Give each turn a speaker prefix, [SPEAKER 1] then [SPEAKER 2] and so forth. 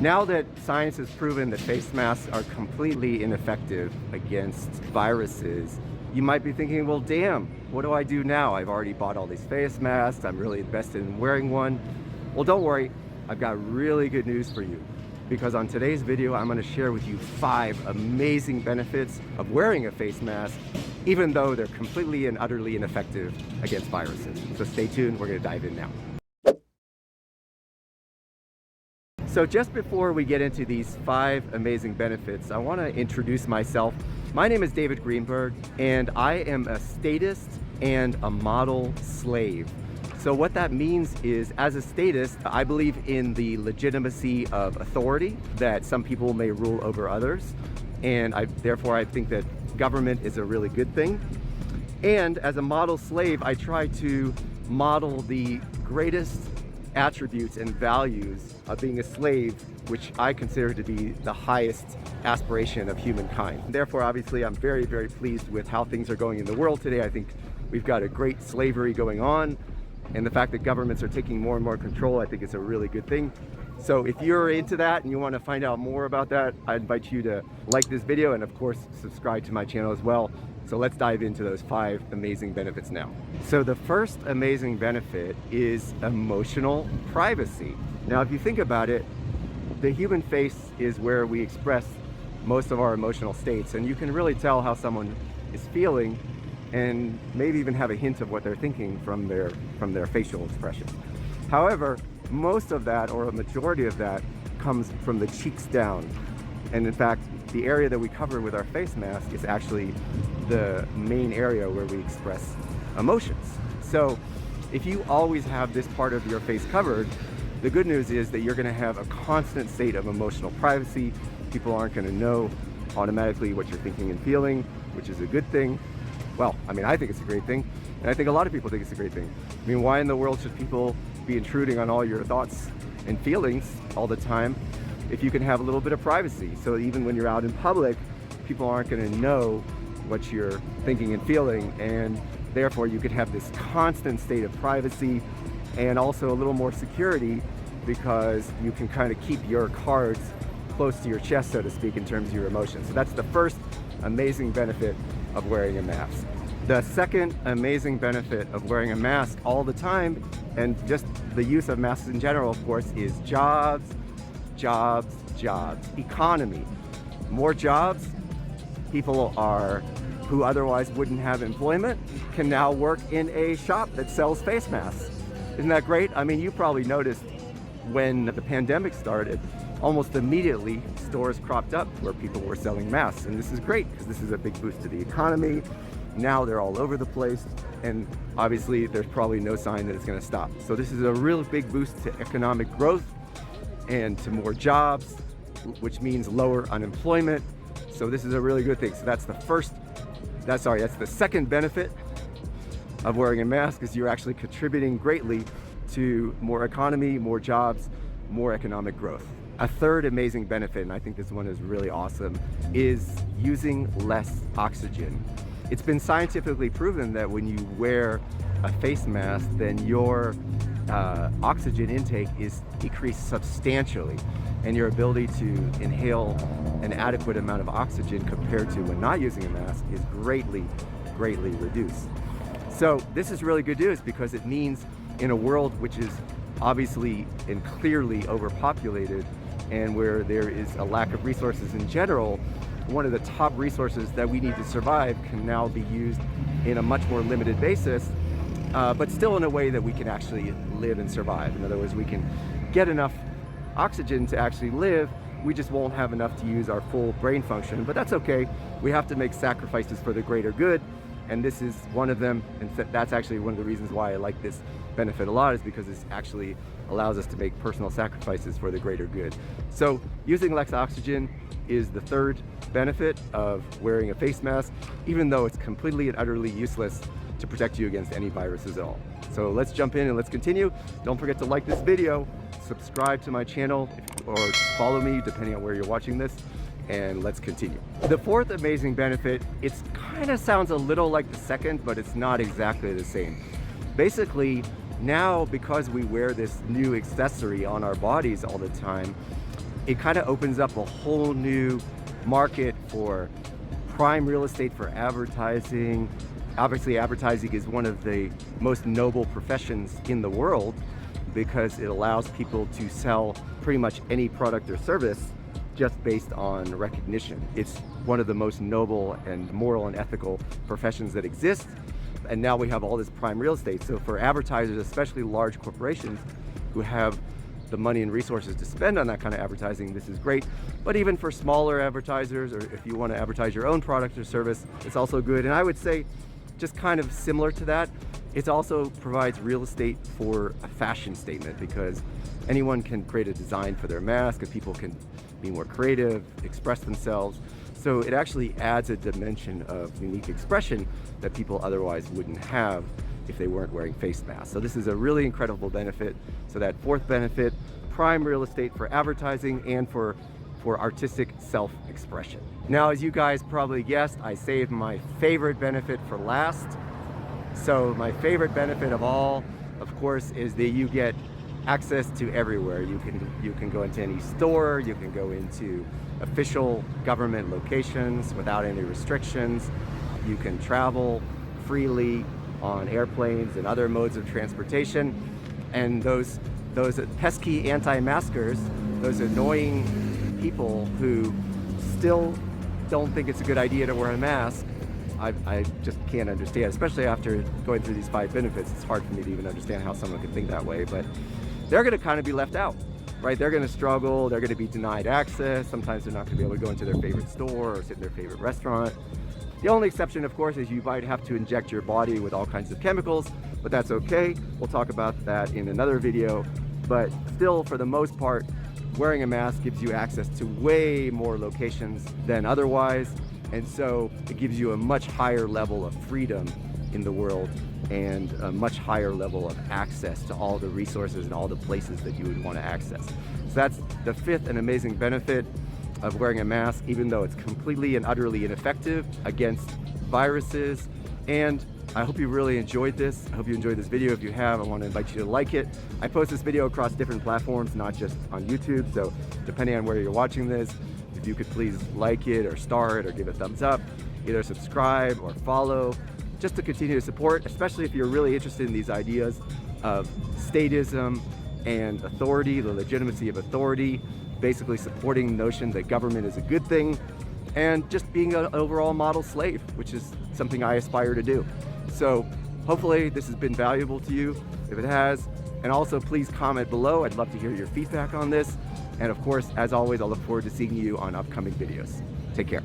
[SPEAKER 1] Now that science has proven that face masks are completely ineffective against viruses, you might be thinking, well, damn, what do I do now? I've already bought all these face masks. I'm really invested in wearing one. Well, don't worry. I've got really good news for you, because on today's video, I'm going to share with you 5 amazing benefits of wearing a face mask, even though they're completely and utterly ineffective against viruses. So stay tuned. We're going to dive in now. So just before we get into these 5 amazing benefits, I want to introduce myself. My name is David Greenberg, and I am a statist and a model slave. So what that means is, as a statist, I believe in the legitimacy of authority, that some people may rule over others, and therefore I think that government is a really good thing. And as a model slave, I try to model the greatest attributes and values of being a slave, which I consider to be the highest aspiration of humankind. Therefore, obviously, I'm very, very pleased with how things are going in the world today. I think we've got a great slavery going on, and the fact that governments are taking more and more control, I think it's a really good thing. So if you're into that and you want to find out more about that, I invite you to like this video and, of course, subscribe to my channel as well. So let's dive into those 5 amazing benefits now. So the first amazing benefit is emotional privacy. Now, if you think about it, the human face is where we express most of our emotional states, and you can really tell how someone is feeling and maybe even have a hint of what they're thinking from their facial expression. However, most of that, or a majority of that, comes from the cheeks down. And in fact, the area that we cover with our face mask is actually the main area where we express emotions. So if you always have this part of your face covered, the good news is that you're going to have a constant state of emotional privacy. People aren't going to know automatically what you're thinking and feeling, which is a good thing. Well, I mean, I think it's a great thing, and I think a lot of people think it's a great thing. I mean, why in the world should people be intruding on all your thoughts and feelings all the time if you can have a little bit of privacy? So even when you're out in public, people aren't going to know what you're thinking and feeling, and therefore you could have this constant state of privacy and also a little more security, because you can kind of keep your cards close to your chest, so to speak, in terms of your emotions. So that's the first amazing benefit of wearing a mask. The second amazing benefit of wearing a mask all the time, and just the use of masks in general, of course, is jobs, jobs, jobs, economy. More jobs. People who otherwise wouldn't have employment can now work in a shop that sells face masks. Isn't that great? I mean, you probably noticed when the pandemic started, almost immediately stores cropped up where people were selling masks. And this is great, because this is a big boost to the economy. Now they're all over the place, and obviously there's probably no sign that it's going to stop. So this is a real big boost to economic growth and to more jobs, which means lower unemployment. So this is a really good thing. So that's the second benefit of wearing a mask, is you're actually contributing greatly to more economy, more jobs, more economic growth. A third amazing benefit, and I think this one is really awesome, is using less oxygen. It's been scientifically proven that when you wear a face mask, then your oxygen intake is decreased substantially, and your ability to inhale an adequate amount of oxygen compared to when not using a mask is greatly, greatly reduced. So this is really good news, because it means in a world which is obviously and clearly overpopulated, and where there is a lack of resources in general, one of the top resources that we need to survive can now be used in a much more limited basis, but still in a way that we can actually live and survive. In other words, we can get enough oxygen to actually live. We just won't have enough to use our full brain function, but that's okay. We have to make sacrifices for the greater good, and this is one of them. And that's actually one of the reasons why I like this benefit a lot, is because this actually allows us to make personal sacrifices for the greater good. So using less oxygen is the third benefit of wearing a face mask, even though it's completely and utterly useless to protect you against any viruses at all. So let's jump in and let's continue. Don't forget to like this video, subscribe to my channel, or follow me depending on where you're watching this, and let's continue. The fourth amazing benefit, it kind of sounds a little like the second, but it's not exactly the same. Basically, now because we wear this new accessory on our bodies all the time, it kind of opens up a whole new market for prime real estate for advertising. Obviously, advertising is one of the most noble professions in the world because it allows people to sell pretty much any product or service just based on recognition. It's one of the most noble and moral and ethical professions that exist. And now we have all this prime real estate. So for advertisers, especially large corporations who have the money and resources to spend on that kind of advertising, this is great. But even for smaller advertisers, or if you want to advertise your own product or service, it's also good. And I would say, just kind of similar to that, it also provides real estate for a fashion statement, because anyone can create a design for their mask and people can be more creative, express themselves. So it actually adds a dimension of unique expression that people otherwise wouldn't have if they weren't wearing face masks. So this is a really incredible benefit. So that fourth benefit, prime real estate for advertising and for artistic self-expression. Now, as you guys probably guessed, I saved my favorite benefit for last. So my favorite benefit of all, of course, is that you get access to everywhere. You can go into any store, you can go into official government locations without any restrictions. You can travel freely on airplanes and other modes of transportation. And those pesky anti-maskers, those annoying people who still don't think it's a good idea to wear a mask, I just can't understand, especially after going through these 5 benefits. It's hard for me to even understand how someone could think that way, but they're gonna kind of be left out, right? They're gonna struggle, they're gonna be denied access. Sometimes they're not gonna be able to go into their favorite store or sit in their favorite restaurant. The only exception, of course, is you might have to inject your body with all kinds of chemicals, but that's okay. We'll talk about that in another video. But still, for the most part, wearing a mask gives you access to way more locations than otherwise. And so it gives you a much higher level of freedom in the world and a much higher level of access to all the resources and all the places that you would want to access. So that's the 5th and amazing benefit of wearing a mask, even though it's completely and utterly ineffective against viruses. And I hope you really enjoyed this. I hope you enjoyed this video. If you have, I want to invite you to like it. I post this video across different platforms, not just on YouTube. So depending on where you're watching this, if you could please like it or star it or give it a thumbs up, either subscribe or follow, just to continue to support, especially if you're really interested in these ideas of statism and authority, the legitimacy of authority, basically supporting the notion that government is a good thing, and just being an overall model slave, which is something I aspire to do. So hopefully this has been valuable to you. If it has, and also please comment below. I'd love to hear your feedback on this. And of course, as always, I'll look forward to seeing you on upcoming videos. Take care.